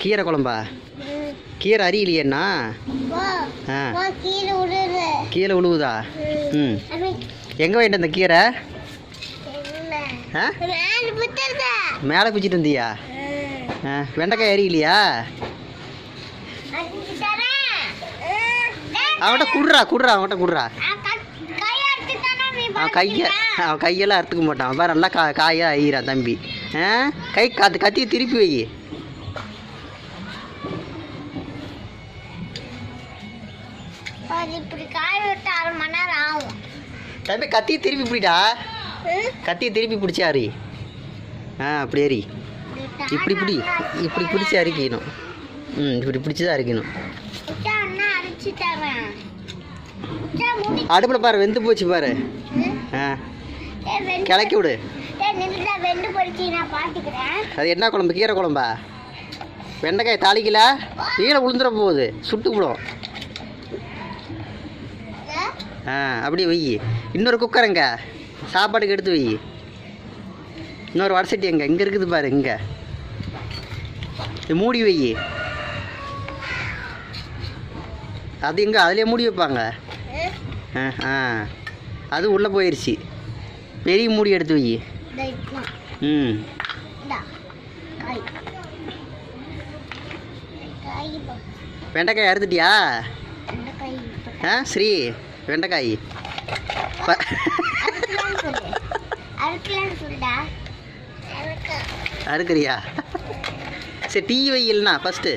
கீரை குழம்பா? கீரை அறியலையேண்ணா. கீரை உழுவுதா? ம். எங்கே வாங்கிட்டு வந்த கீரை? மேலே பிடிச்சிட்டு வந்தியா? வெண்டைக்காய் அறியலையா? அவன்கிட்ட குடுறா அவன்கிட்ட குடுறா. அவன் கையெல்லாம் அறுத்துக்க மாட்டான். அவன் நல்லா காயாக ஐயிறான் தம்பி. கை கத்தியை திருப்பி வை. தம்பி கத்தியை திருப்பி பிடிடா. கத்தியை திருப்பி பிடிச்சாரி. அப்படி ஏறி இப்படி இப்படி பிடிச்சி அரிக்கணும். இப்படி பிடிச்சி தான் அரிக்கணும். அடுப்பில் பாரு, வெந்து போச்சு பாரு. கிளக்கி விடு. அது என்ன குழம்பு? கீரை குழம்பா? வெண்டைக்காய் தாளிக்கல, கீழே விழுந்துட போகுது, சுட்டு விடும். அப்படியே வை. இன்னொரு குக்கர் எங்க? சாப்பாட்டுக்கு எடுத்து வை. இன்னொரு வடசட்டி எங்க? இங்கே இருக்குது பாரு. இங்கே மூடி வை. அது எங்கே? அதுலேயே மூடி வைப்பாங்க. அது உள்ளே போயிடுச்சு. பெரிய மூடி எடுத்து வை. வெண்டைக்காய் அறுத்துட்டியா? ஸ்ரீ வெண்டைக்காய் அறுக்கிறியா? சரி டீ வை இல்லைண்ணா ஃபஸ்ட்டு.